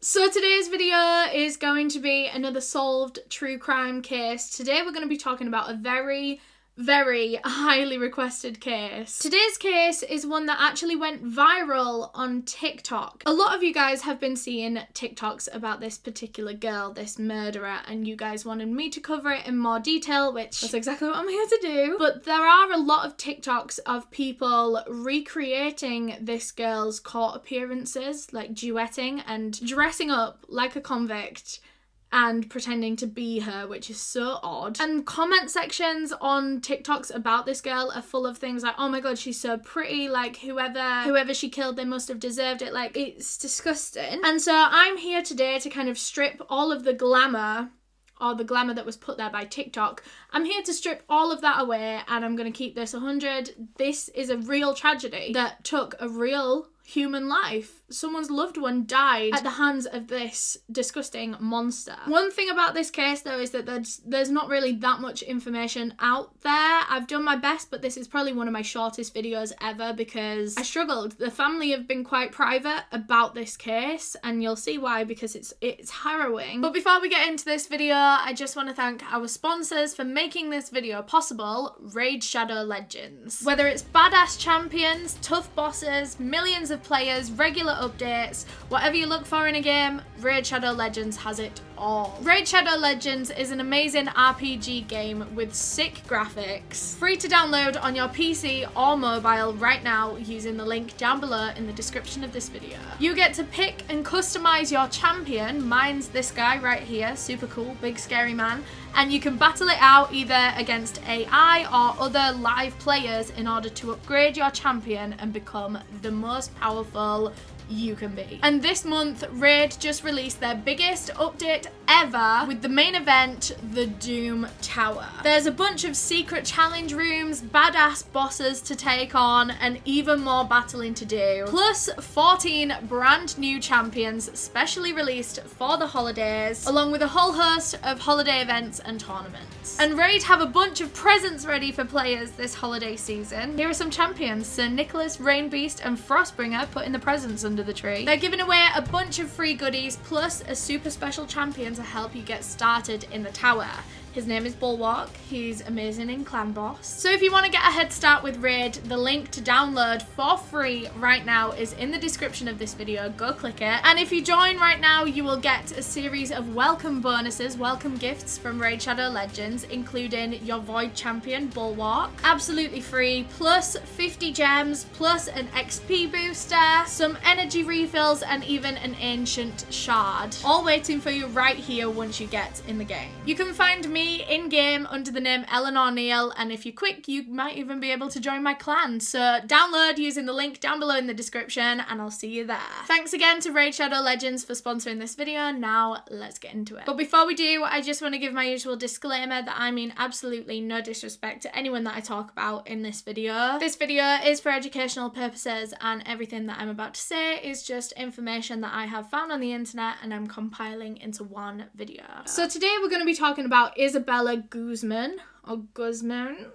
So today's video is going to be another solved true crime case. Today we're going to be talking about a very highly requested case. Today's case is one that actually went viral on TikTok. A lot of you guys have been seeing TikToks about this particular girl, this murderer, and you guys wanted me to cover it in more detail, which that's exactly what I'm here to do. But there are a lot of TikToks of people recreating this girl's court appearances, like duetting and dressing up like a convict and pretending to be her, which is so odd. And comment sections on TikToks about this girl are full of things like, oh my god, she's so pretty, like whoever she killed, they must have deserved it. Like, it's disgusting. And so I'm here today to kind of strip all of the glamour, or the glamour that was put there by TikTok. I'm here to strip all of that away, and I'm going to keep this 100. This is a real tragedy that took a real human life. Someone's loved one died at the hands of this disgusting monster. One thing about this case though is that there's not really that much information out there. I've done my best, but this is probably one of my shortest videos ever because I struggled. The family have been quite private about this case, and you'll see why, because it's harrowing. But before we get into this video, I just want to thank our sponsors for making this video possible, Raid Shadow Legends. Whether it's badass champions, tough bosses, millions of players, regular updates, whatever you look for in a game, Raid Shadow Legends has it all. Raid Shadow Legends is an amazing RPG game with sick graphics, free to download on your PC or mobile right now using the link down below in the description of this video. You get to pick and customize your champion. Mine's this guy right here, super cool, big scary man, and you can battle it out either against AI or other live players in order to upgrade your champion and become the most powerful you can be. And this month, Raid just released their biggest update ever with the main event, the Doom Tower. There's a bunch of secret challenge rooms, badass bosses to take on, and even more battling to do. Plus 14 brand new champions specially released for the holidays, along with a whole host of holiday events and tournaments. And Raid have a bunch of presents ready for players this holiday season. Here are some champions: Sir Nicholas, Rain Beast, and Frostbringer putting the presents under the tree. They're giving away a bunch of free goodies plus a super special champion to help you get started in the tower. His name is Bulwark. He's amazing in Clan Boss. So if you want to get a head start with Raid, the link to download for free right now is in the description of this video. Go click it. And if you join right now, you will get a series of welcome bonuses, welcome gifts from Raid Shadow Legends, including your Void Champion, Bulwark, absolutely free, plus 50 gems, plus an XP booster, some energy refills, and even an ancient shard. All waiting for you right here once you get in the game. You can find me in-game under the name Eleanor Neale, and if you're quick, you might even be able to join my clan. So download using the link down below in the description, and I'll see you there. Thanks again to Raid Shadow Legends for sponsoring this video. Now let's get into it. But before we do, I just want to give my usual disclaimer that I mean absolutely no disrespect to anyone that I talk about in this video. This video is for educational purposes, and everything that I'm about to say is just information that I have found on the internet and I'm compiling into one video. So today we're going to be talking about Isabella Guzman, or Guzman,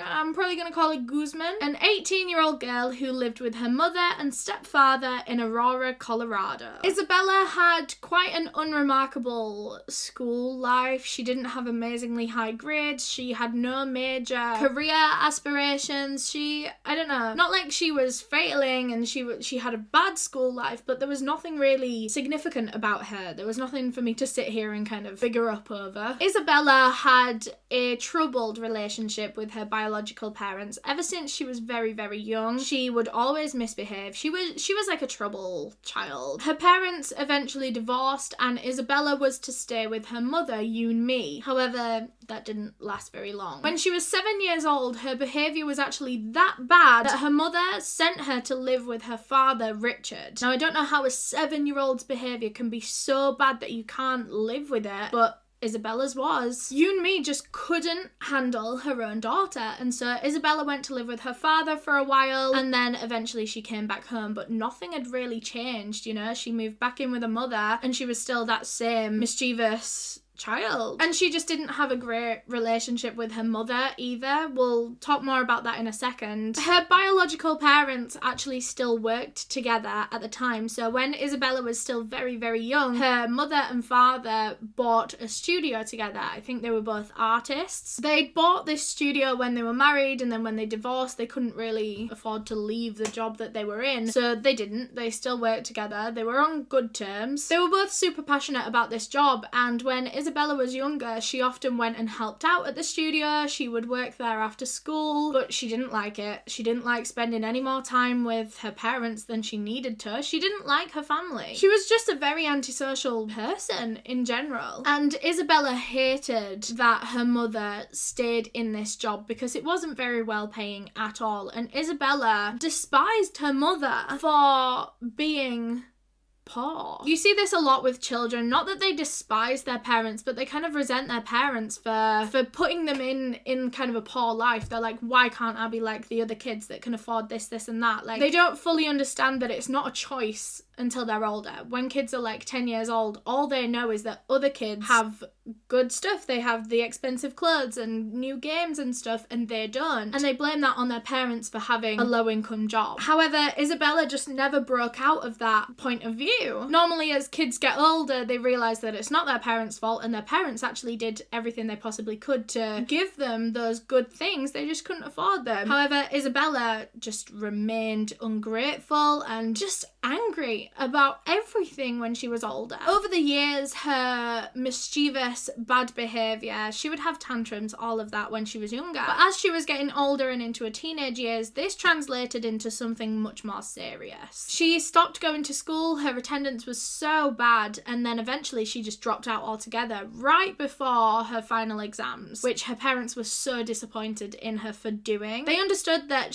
I'm probably going to call it Guzman, an 18-year-old girl who lived with her mother and stepfather in Aurora, Colorado. Isabella had quite an unremarkable school life. She didn't have amazingly high grades. She had no major career aspirations. I don't know, not like she was failing and she had a bad school life, but there was nothing really significant about her. There was nothing for me to sit here and kind of figure up over. Isabella had a troubled relationship with her biological parents ever since she was very young. She would always misbehave. She was like a trouble child. Her parents eventually divorced, and Isabella was to stay with her mother, Yoon-mi. However, that didn't last very long. When she was 7 years old, her behaviour was actually that bad that her mother sent her to live with her father, Richard. Now, I don't know how a 7-year-old's behaviour can be so bad that you can't live with it, but Isabella's was. Yoon-mi just couldn't handle her own daughter, and so Isabella went to live with her father for a while, and then eventually she came back home, but nothing had really changed, you know? She moved back in with her mother, and she was still that same mischievous child. And she just didn't have a great relationship with her mother either. We'll talk more about that in a second. Her biological parents actually still worked together at the time. So when Isabella was still very, very young, her mother and father bought a studio together. I think they were both artists. They'd bought this studio when they were married, and then when they divorced, they couldn't really afford to leave the job that they were in. So they didn't. They still worked together. They were on good terms. They were both super passionate about this job, and when Isabella was younger, she often went and helped out at the studio. She would work there after school, but she didn't like it. She didn't like spending any more time with her parents than she needed to. She didn't like her family. She was just a very antisocial person in general. And Isabella hated that her mother stayed in this job because it wasn't very well paying at all. And Isabella despised her mother for being poor. You see this a lot with children, not that they despise their parents, but they kind of resent their parents for putting them in kind of a poor life. They're like, why can't I be like the other kids that can afford this and that? Like, they don't fully understand that it's not a choice until they're older. When kids are like 10 years old, all they know is that other kids have good stuff. They have the expensive clothes and new games and stuff, and they don't. And they blame that on their parents for having a low-income job. However, Isabella just never broke out of that point of view. Normally, as kids get older, they realise that it's not their parents' fault, and their parents actually did everything they possibly could to give them those good things. They just couldn't afford them. However, Isabella just remained ungrateful and just angry about everything when she was older. Over the years, her mischievous, bad behaviour, she would have tantrums, all of that when she was younger. But as she was getting older and into her teenage years, this translated into something much more serious. She stopped going to school, her attendance was so bad, and then eventually she just dropped out altogether right before her final exams, which her parents were so disappointed in her for doing. They understood that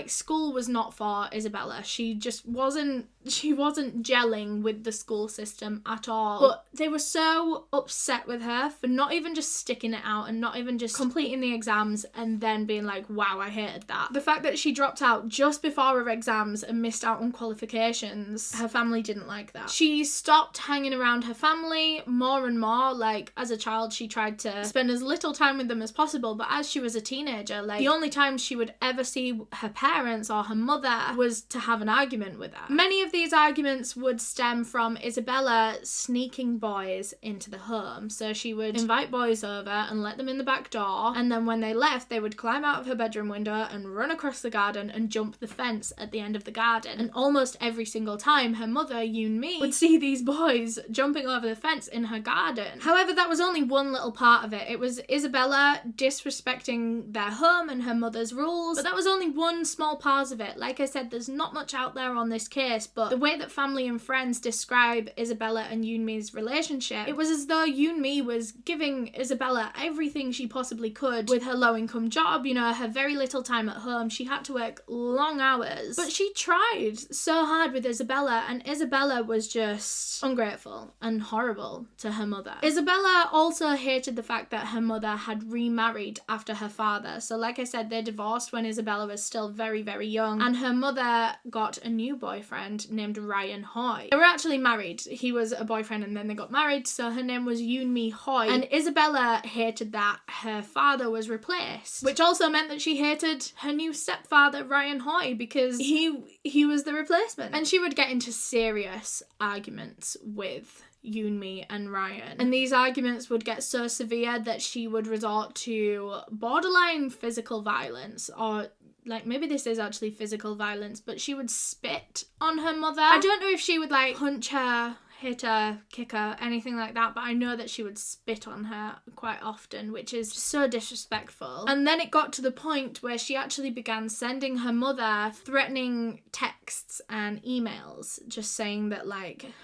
school was not for Isabella. She wasn't gelling with the school system at all. But they were so upset with her for not even just sticking it out and not even just completing the exams and then being like, wow, I hated that. The fact that she dropped out just before her exams and missed out on qualifications, her family didn't like that. She stopped hanging around her family more and more. Like, as a child, she tried to spend as little time with them as possible, but as she was a teenager, the only time she would ever see her parents or her mother was to have an argument with her. Many of these arguments would stem from Isabella sneaking boys into the home. So she would invite boys over and let them in the back door, and then when they left, they would climb out of her bedroom window and run across the garden and jump the fence at the end of the garden. And almost every single time, her mother, Yoon-mi, would see these boys jumping over the fence in her garden. However, that was only one little part of it. It was Isabella disrespecting their home and her mother's rules, but that was only one small part of it. Like I said, there's not much out there on this case, but the way that family and friends describe Isabella and Yoon-mi's relationship, it was as though Yoon-mi was giving Isabella everything she possibly could with her low-income job, her very little time at home. She had to work long hours, but she tried so hard with Isabella, and Isabella was just ungrateful and horrible to her mother. Isabella also hated the fact that her mother had remarried after her father. So like I said, they divorced when Isabella was still very, very young, and her mother got a new boyfriend named Ryan Hoy. They were actually married. He was a boyfriend and then they got married, so her name was Yoon-mi Hoy, and Isabella hated that her father was replaced, which also meant that she hated her new stepfather Ryan Hoy because he was the replacement. And she would get into serious arguments with Yoon-mi and Ryan, and these arguments would get so severe that she would resort to borderline physical violence, or maybe this is actually physical violence, but she would spit on her mother. I don't know if she would punch her, hit her, kick her, anything like that, but I know that she would spit on her quite often, which is so disrespectful. And then it got to the point where she actually began sending her mother threatening texts and emails, just saying that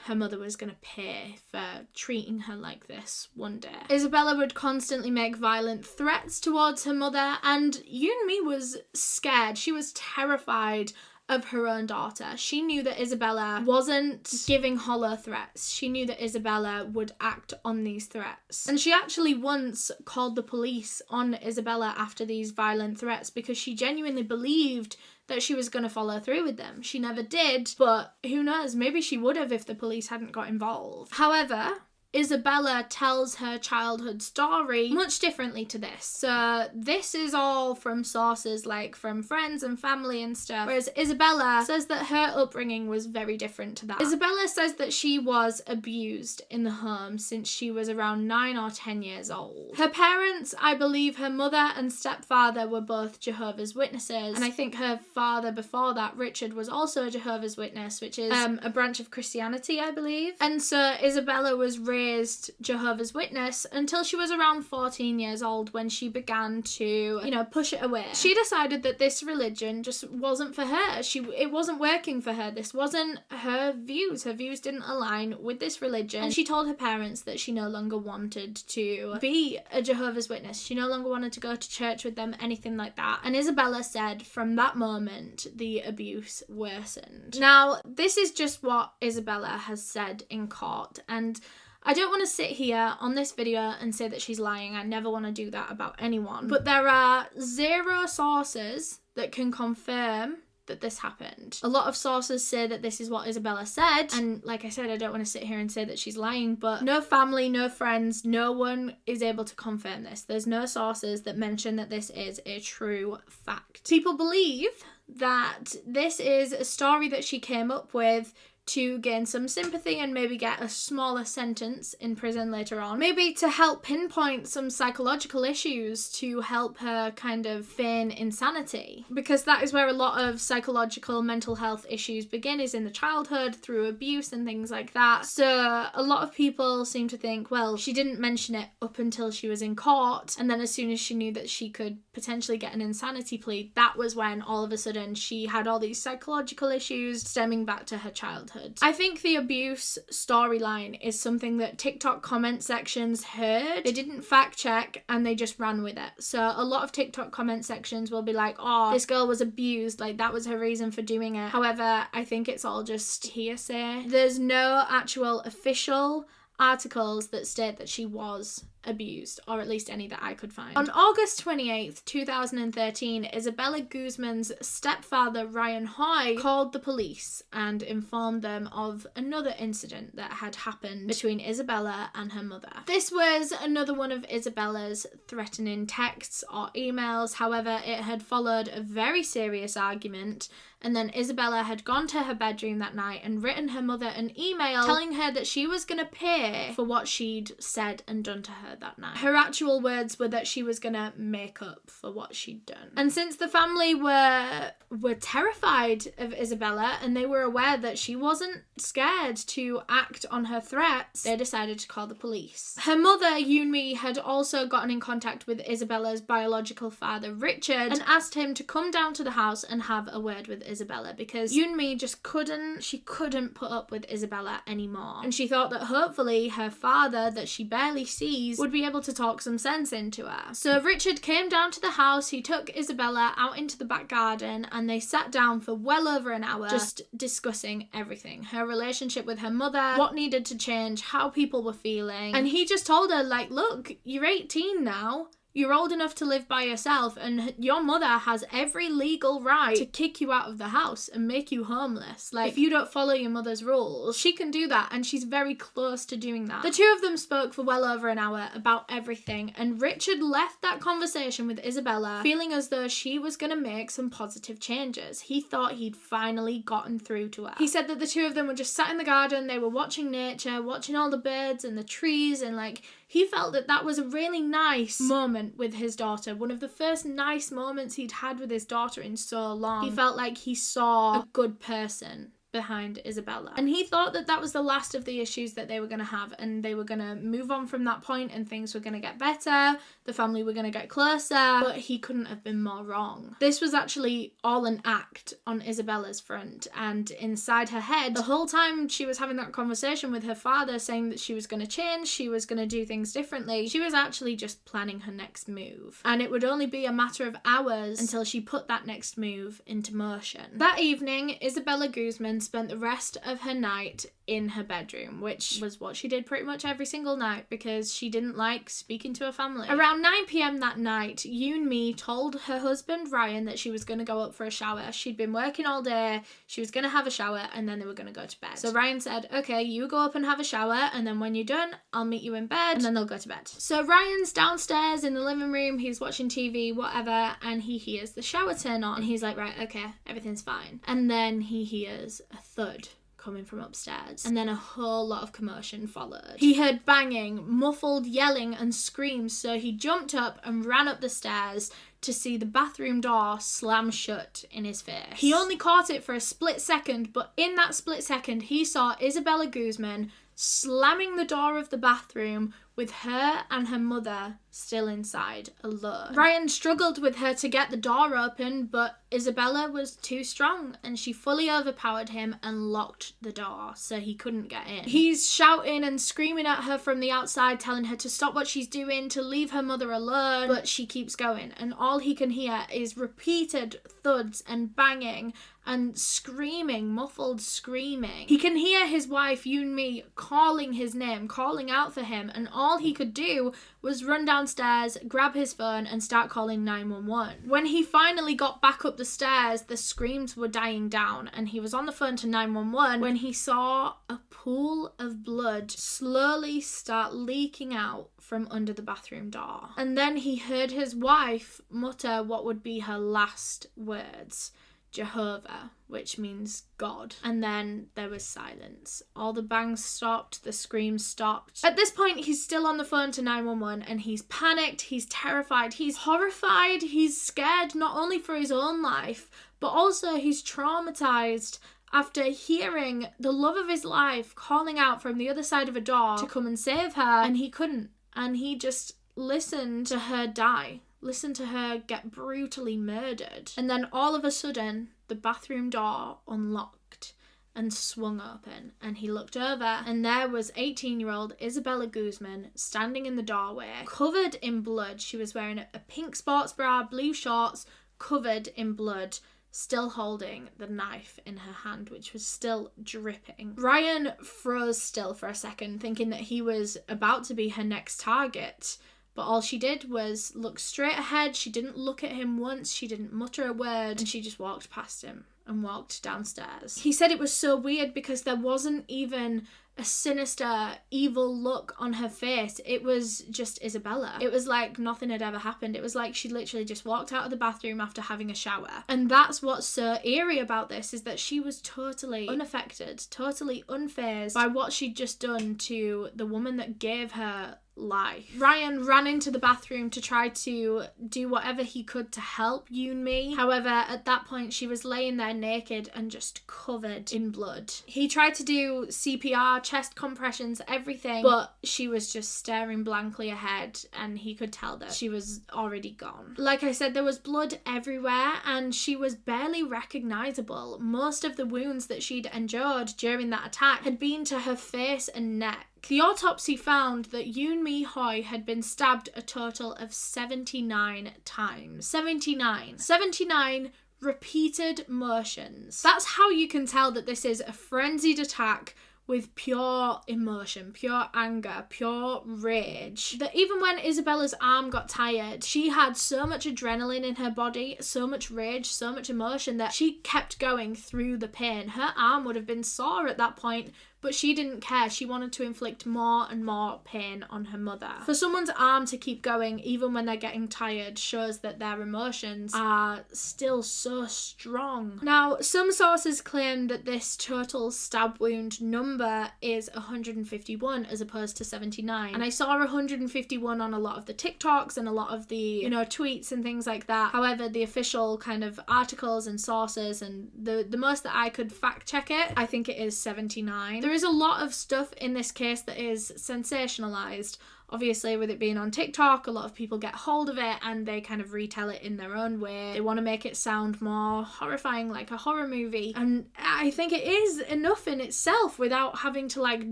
her mother was gonna pay for treating her like this one day. Isabella would constantly make violent threats towards her mother, and Yoon-mi was scared. She was terrified of her own daughter. She knew that Isabella wasn't giving hollow threats. She knew that Isabella would act on these threats. And she actually once called the police on Isabella after these violent threats because she genuinely believed that she was going to follow through with them. She never did, but who knows, maybe she would have if the police hadn't got involved. However, Isabella tells her childhood story much differently to this. So this is all from sources like from friends and family and stuff, whereas Isabella says that her upbringing was very different to that. Isabella says that she was abused in the home since she was around 9 or 10 years old. Her parents, I believe her mother and stepfather, were both Jehovah's Witnesses, and I think her father before that, Richard, was also a Jehovah's Witness, which is a branch of Christianity, I believe. And so Isabella was raised Jehovah's Witness until she was around 14 years old, when she began to, push it away. She decided that this religion just wasn't for her. It wasn't working for her. This wasn't her views. Her views didn't align with this religion. And she told her parents that she no longer wanted to be a Jehovah's Witness. She no longer wanted to go to church with them, anything like that. And Isabella said from that moment, the abuse worsened. Now, this is just what Isabella has said in court, and I don't want to sit here on this video and say that she's lying. I never want to do that about anyone. But there are 0 sources that can confirm that this happened. A lot of sources say that this is what Isabella said, and like I said, I don't want to sit here and say that she's lying, but no family, no friends, no one is able to confirm this. There's no sources that mention that this is a true fact. People believe that this is a story that she came up with to gain some sympathy and maybe get a smaller sentence in prison later on. Maybe to help pinpoint some psychological issues to help her kind of feign insanity. Because that is where a lot of psychological mental health issues begin, is in the childhood through abuse and things like that. So a lot of people seem to think, well, she didn't mention it up until she was in court, and then as soon as she knew that she could potentially get an insanity plea, that was when all of a sudden she had all these psychological issues stemming back to her childhood. I think the abuse storyline is something that TikTok comment sections heard. They didn't fact check and they just ran with it. So a lot of TikTok comment sections will be like, oh, this girl was abused, like that was her reason for doing it. However, I think it's all just hearsay. There's no actual official articles that state that she was abused, or at least any that I could find. On August 28th, 2013, Isabella Guzman's stepfather, Ryan Hoy, called the police and informed them of another incident that had happened between Isabella and her mother. This was another one of Isabella's threatening texts or emails. However, it had followed a very serious argument, and then Isabella had gone to her bedroom that night and written her mother an email telling her that she was going to pay for what she'd said and done to her that night. Her actual words were that she was going to make up for what she'd done. And since the family were terrified of Isabella and they were aware that she wasn't scared to act on her threats, they decided to call the police. Her mother, Yoonmi, had also gotten in contact with Isabella's biological father, Richard, and asked him to come down to the house and have a word with Isabella, because Yoonmi just couldn't put up with Isabella anymore. And she thought that hopefully her father, that she barely sees, would be able to talk some sense into her. So Richard came down to the house, he took Isabella out into the back garden, and they sat down for well over an hour just discussing everything. Her relationship with her mother, what needed to change, how people were feeling. And he just told her, like, look, you're 18 now. You're old enough to live by yourself, and your mother has every legal right to kick you out of the house and make you homeless. Like, if you don't follow your mother's rules, she can do that, and she's very close to doing that. The two of them spoke for well over an hour about everything, and Richard left that conversation with Isabella feeling as though she was going to make some positive changes. He thought he'd finally gotten through to her. He said that the two of them were just sat in the garden, they were watching nature, watching all the birds and the trees, and like, he felt that that was a really nice moment with his daughter. One of the first nice moments he'd had with his daughter in so long. He felt like he saw a good person behind Isabella. And he thought that that was the last of the issues that they were going to have, and they were going to move on from that point and things were going to get better, the family were going to get closer, but he couldn't have been more wrong. This was actually all an act on Isabella's front, and inside her head, the whole time she was having that conversation with her father saying that she was going to change, she was going to do things differently, she was actually just planning her next move. And it would only be a matter of hours until she put that next move into motion. That evening, Isabella Guzman Ryan spent the rest of her night in her bedroom, which was what she did pretty much every single night because she didn't like speaking to her family. Around 9 p.m. that night, Yoon-mi told her husband Ryan that she was going to go up for a shower. She'd been working all day, she was going to have a shower, and then they were going to go to bed. So Ryan said, okay, you go up and have a shower, and then when you're done, I'll meet you in bed, and then they'll go to bed. So Ryan's downstairs in the living room, he's watching TV, whatever, and he hears the shower turn on, and he's like, right, okay, everything's fine. And then he hears a thud coming from upstairs, and then a whole lot of commotion followed. He heard banging, muffled yelling and screams, so he jumped up and ran up the stairs to see the bathroom door slam shut in his face. He only caught it for a split second, but in that split second he saw Isabella Guzman slamming the door of the bathroom with her and her mother still inside, alone. Ryan struggled with her to get the door open, but Isabella was too strong and she fully overpowered him and locked the door so he couldn't get in. He's shouting and screaming at her from the outside, telling her to stop what she's doing, to leave her mother alone, but she keeps going, and all he can hear is repeated thuds and banging and screaming, muffled screaming. He can hear his wife Yoon-mi calling his name, calling out for him, and all he could do was run downstairs, grab his phone and start calling 911. When he finally got back up the stairs, the screams were dying down and he was on the phone to 911 when he saw a pool of blood slowly start leaking out from under the bathroom door. And then he heard his wife mutter what would be her last words: Jehovah, which means God. And then there was silence. All the bangs stopped, the screams stopped. At this point, he's still on the phone to 911 and he's panicked, he's terrified, he's horrified, he's scared not only for his own life, but also he's traumatized after hearing the love of his life calling out from the other side of a door to come and save her, and he couldn't. And he just listened to her die. Listen to her get brutally murdered. And then all of a sudden, the bathroom door unlocked and swung open, and he looked over and there was 18-year-old Isabella Guzman standing in the doorway, covered in blood. She was wearing a pink sports bra, blue shorts, covered in blood, still holding the knife in her hand, which was still dripping. Ryan froze still for a second, thinking that he was about to be her next target. But all she did was look straight ahead. She didn't look at him once. She didn't mutter a word. And she just walked past him and walked downstairs. He said it was so weird because there wasn't even a sinister, evil look on her face. It was just Isabella. It was like nothing had ever happened. It was like she literally just walked out of the bathroom after having a shower. And that's what's so eerie about this, is that she was totally unaffected, totally unfazed by what she'd just done to the woman that gave her life. Ryan ran into the bathroom to try to do whatever he could to help Yoon-mi. However, at that point, she was laying there naked and just covered in blood. He tried to do CPR, chest compressions, everything, but she was just staring blankly ahead, and he could tell that she was already gone. Like I said, there was blood everywhere and she was barely recognizable. Most of the wounds that she'd endured during that attack had been to her face and neck. The autopsy found that Yoon-mi Hoi had been stabbed a total of 79 times. 79 repeated motions. That's how you can tell that this is a frenzied attack with pure emotion, pure anger, pure rage. That even when Isabella's arm got tired, she had so much adrenaline in her body, so much rage, so much emotion that she kept going through the pain. Her arm would have been sore at that point, but she didn't care. She wanted to inflict more and more pain on her mother. For someone's arm to keep going even when they're getting tired shows that their emotions are still so strong. Now, some sources claim that this total stab wound number is 151 as opposed to 79. And I saw 151 on a lot of the TikToks and a lot of the, tweets and things like that. However, the official kind of articles and sources and the most that I could fact check it, I think it is 79. There is a lot of stuff in this case that is sensationalized. Obviously, with it being on TikTok, a lot of people get hold of it and they kind of retell it in their own way. They want to make it sound more horrifying, like a horror movie. And I think it is enough in itself without having to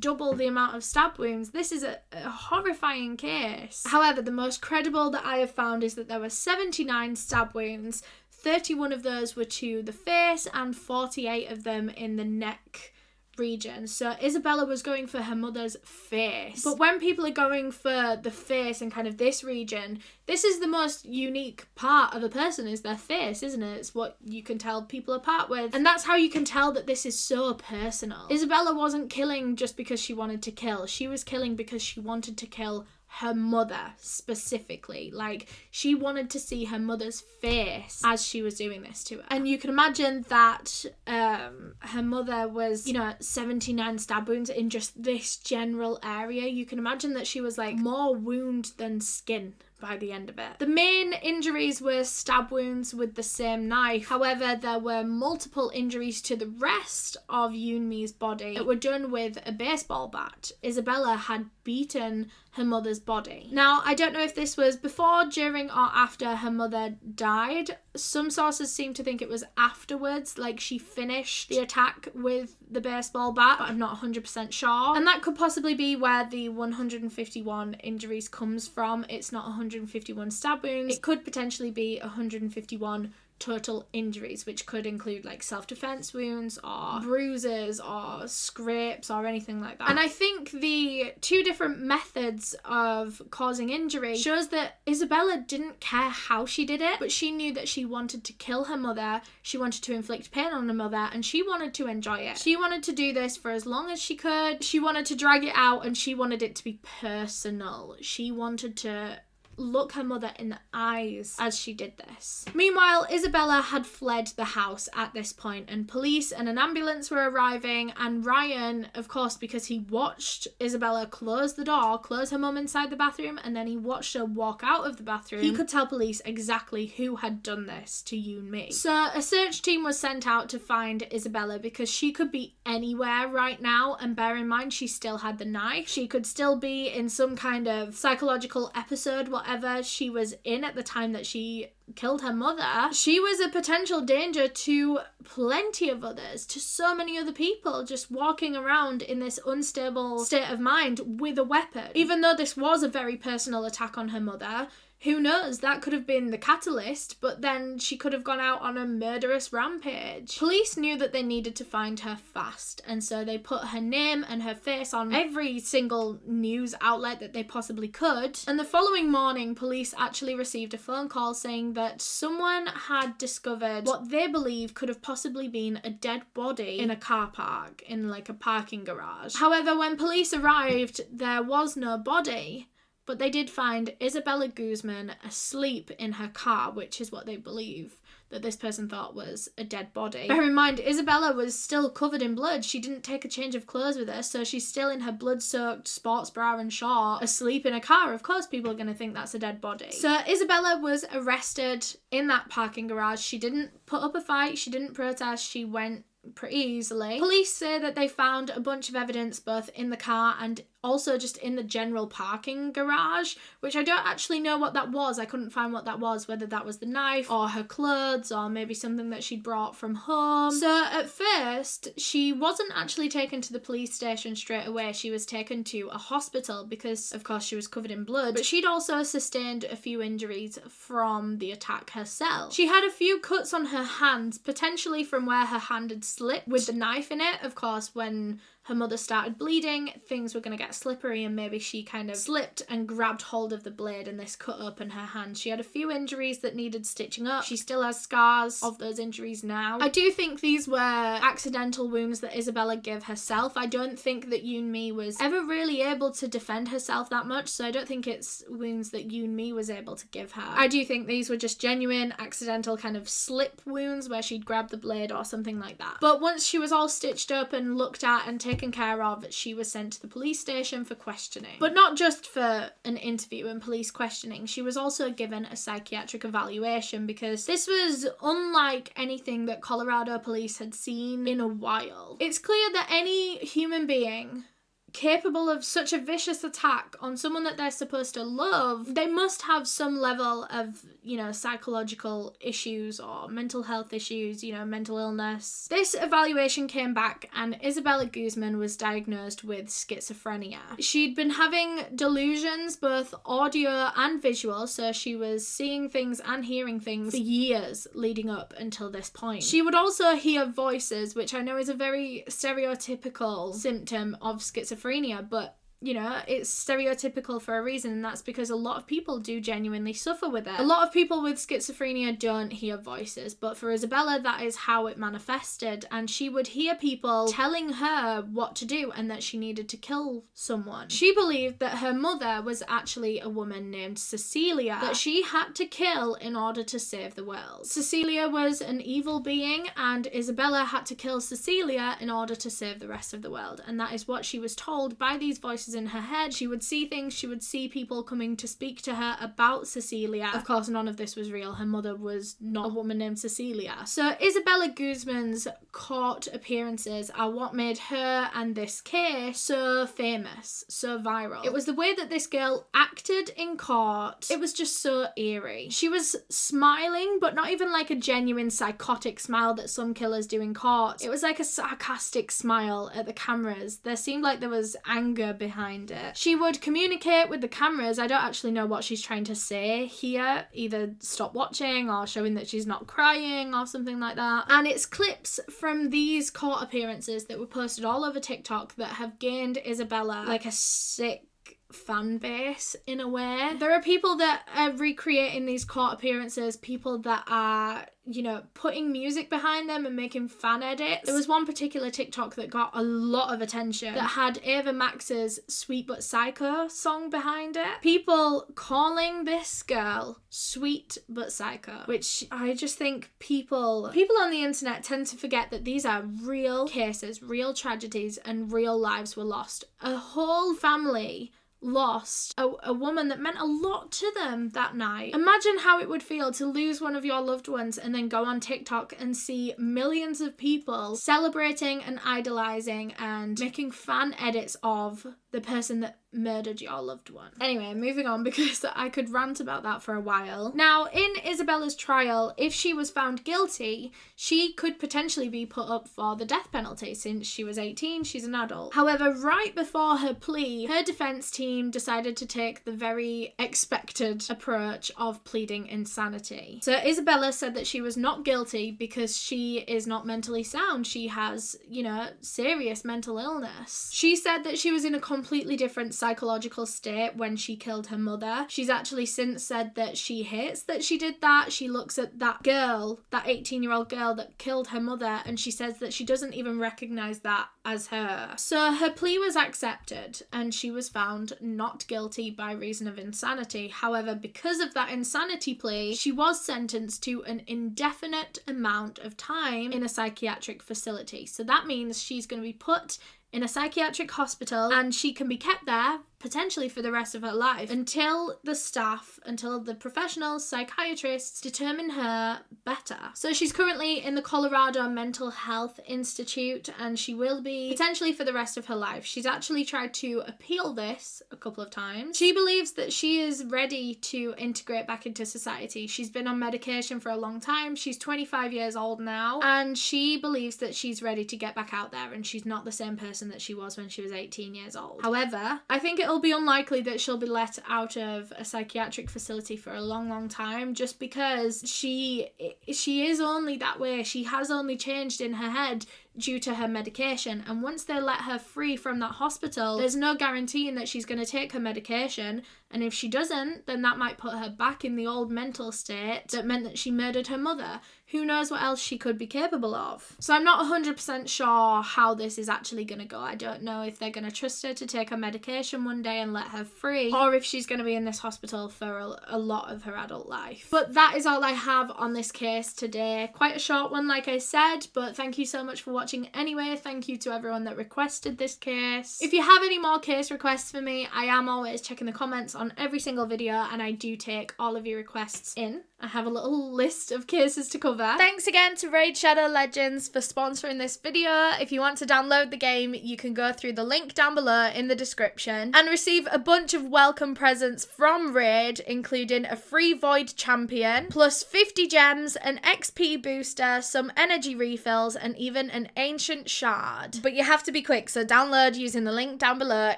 double the amount of stab wounds. This is a horrifying case. However, the most credible that I have found is that there were 79 stab wounds, 31 of those were to the face and 48 of them in the neck region. So Isabella was going for her mother's face. But when people are going for the face and kind of this region, this is the most unique part of a person, is their face, isn't it? It's what you can tell people apart with. And that's how you can tell that this is so personal. Isabella wasn't killing just because she wanted to kill. She was killing because she wanted to kill her mother specifically. Like, she wanted to see her mother's face as she was doing this to her. And you can imagine that her mother was, 79 stab wounds in just this general area. You can imagine that she was like more wound than skin by the end of it. The main injuries were stab wounds with the same knife. However, there were multiple injuries to the rest of Yoonmi's body that were done with a baseball bat. Isabella had beaten her mother's body. Now, I don't know if this was before, during, or after her mother died. Some sources seem to think it was afterwards, like she finished the attack with the baseball bat, but I'm not 100% sure. And that could possibly be where the 151 injuries comes from. It's not 151 stab wounds. It could potentially be 151 total injuries, which could include like self-defense wounds or bruises or scrapes or anything like that. And I think the two different methods of causing injury shows that Isabella didn't care how she did it, but she knew that she wanted to kill her mother, she wanted to inflict pain on her mother, and she wanted to enjoy it. She wanted to do this for as long as she could. She wanted to drag it out, and she wanted it to be personal. She wanted to look her mother in the eyes as she did this. Meanwhile, Isabella had fled the house at this point, and police and an ambulance were arriving, and Ryan, of course, because he watched Isabella close the door, close her mum inside the bathroom, and then he watched her walk out of the bathroom, he could tell police exactly who had done this to Yoonmi. So a search team was sent out to find Isabella, because she could be anywhere right now, and bear in mind she still had the knife. She could still be in some kind of psychological episode, whatever she was in at the time that she killed her mother. She was a potential danger to plenty of others, to so many other people, just walking around in this unstable state of mind with a weapon. Even though this was a very personal attack on her mother, who knows, that could have been the catalyst, but then she could have gone out on a murderous rampage. Police knew that they needed to find her fast, and so they put her name and her face on every single news outlet that they possibly could. And the following morning, police actually received a phone call saying that someone had discovered what they believe could have possibly been a dead body in a car park, in like a parking garage. However, when police arrived, there was no body, but they did find Isabella Guzman asleep in her car, which is what they believe that this person thought was a dead body. Bear in mind, Isabella was still covered in blood. She didn't take a change of clothes with her, so she's still in her blood-soaked sports bra and short, asleep in a car. Of course people are going to think that's a dead body. So Isabella was arrested in that parking garage. She didn't put up a fight, she didn't protest, she went pretty easily. Police say that they found a bunch of evidence both in the car and also just in the general parking garage, which I don't actually know what that was. I couldn't find what that was, whether that was the knife or her clothes or maybe something that she'd brought from home. So at first, she wasn't actually taken to the police station straight away. She was taken to a hospital because, of course, she was covered in blood, but she'd also sustained a few injuries from the attack herself. She had a few cuts on her hands, potentially from where her hand had slipped with the knife in it. Of course, when her mother started bleeding, things were going to get slippery, and maybe she kind of slipped and grabbed hold of the blade and this cut open her hand. She had a few injuries that needed stitching up. She still has scars of those injuries now. I do think these were accidental wounds that Isabella gave herself. I don't think that Yoonmi was ever really able to defend herself that much, so I don't think it's wounds that Yoonmi was able to give her. I do think these were just genuine accidental kind of slip wounds where she'd grabbed the blade or something like that. But once she was all stitched up and looked at and taken care of, she was sent to the police station for questioning. But not just for an interview and police questioning, she was also given a psychiatric evaluation, because this was unlike anything that Colorado police had seen in a while. It's clear that any human being capable of such a vicious attack on someone that they're supposed to love, they must have some level of, you know, psychological issues or mental health issues, you know, mental illness. This evaluation came back and Isabella Guzman was diagnosed with schizophrenia. She'd been having delusions, both audio and visual, so she was seeing things and hearing things for years leading up until this point. She would also hear voices, which I know is a very stereotypical symptom of schizophrenia, but you know, it's stereotypical for a reason, and that's because a lot of people do genuinely suffer with it. A lot of people with schizophrenia don't hear voices, but for Isabella, that is how it manifested, and she would hear people telling her what to do and that she needed to kill someone. She believed that her mother was actually a woman named Cecilia that she had to kill in order to save the world. Cecilia was an evil being, and Isabella had to kill Cecilia in order to save the rest of the world, and that is what she was told by these voices in her head. She would see things, she would see people coming to speak to her about Cecilia. Of course, none of this was real. Her mother was not a woman named Cecilia. So Isabella Guzman's court appearances are what made her and this case so famous, so viral. It was the way that this girl acted in court. It was just so eerie. She was smiling, but not even like a genuine psychotic smile that some killers do in court. It was like a sarcastic smile at the cameras. There seemed like there was anger behind it. She would communicate with the cameras. I don't actually know what she's trying to say here, either stop watching or showing that she's not crying or something like that. And it's clips from these court appearances that were posted all over TikTok that have gained Isabella like a sick fan base in a way. There are people that are recreating these court appearances, people that are, you know, putting music behind them and making fan edits. There was one particular TikTok that got a lot of attention that had Ava Max's Sweet But Psycho song behind it. People calling this girl Sweet But Psycho, which I just think people on the internet tend to forget that these are real cases, real tragedies, and real lives were lost. A whole family lost a woman that meant a lot to them that night. Imagine how it would feel to lose one of your loved ones and then go on TikTok and see millions of people celebrating and idolizing and making fan edits of the person that murdered your loved one. Anyway, moving on, because I could rant about that for a while. Now, in Isabella's trial, if she was found guilty, she could potentially be put up for the death penalty. Since she was 18, she's an adult. However, right before her plea, her defense team decided to take the very expected approach of pleading insanity. So Isabella said that she was not guilty because she is not mentally sound. She has, you know, serious mental illness. She said that she was in a completely different psychological state when she killed her mother. She's actually since said that she hates that she did that. She looks at that girl, that 18-year-old girl that killed her mother, and she says that she doesn't even recognize that as her. So her plea was accepted and she was found not guilty by reason of insanity. However, because of that insanity plea, she was sentenced to an indefinite amount of time in a psychiatric facility. So that means she's going to be put in a psychiatric hospital and she can be kept there potentially for the rest of her life until the professional psychiatrists determine her better. So she's currently in the Colorado Mental Health Institute and she will be potentially for the rest of her life. She's actually tried to appeal this a couple of times. She believes that she is ready to integrate back into society. She's been on medication for a long time. She's 25 years old now and she believes that she's ready to get back out there and she's not the same person that she was when she was 18 years old. However, I think it'll be unlikely that she'll be let out of a psychiatric facility for a long time, just because she is only that way. She has only changed in her head due to her medication, and once they let her free from that hospital, there's no guaranteeing that she's going to take her medication, and if she doesn't, then that might put her back in the old mental state that meant that she murdered her mother. Who knows what else she could be capable of. So I'm not 100% sure how this is actually going to go. I don't know if they're going to trust her to take her medication one day and let her free, or if she's going to be in this hospital for a lot of her adult life. But that is all I have on this case today. Quite a short one, like I said, but thank you so much for watching anyway. Thank you to everyone that requested this case. If you have any more case requests for me, I am always checking the comments on every single video and I do take all of your requests in I have a little list of cases to cover. Thanks again to Raid Shadow Legends for sponsoring this video. If you want to download the game, you can go through the link down below in the description and receive a bunch of welcome presents from Raid, including a free Void Champion, plus 50 gems, an XP booster, some energy refills, and even an Ancient Shard. But you have to be quick, so download using the link down below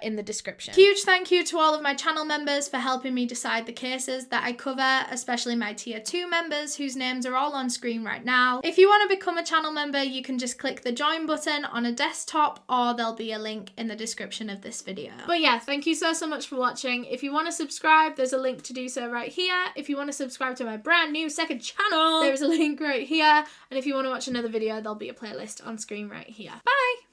in the description. Huge thank you to all of my channel members for helping me decide the cases that I cover, especially my tier 2 members whose names are all on screen right now. If you want to become a channel member, you can just click the join button on a desktop, or there'll be a link in the description of this video. But yeah, thank you so much for watching. If you want to subscribe, there's a link to do so right here. If you want to subscribe to my brand new second channel, there's a link right here. And if you want to watch another video, there'll be a playlist on screen right here. Bye!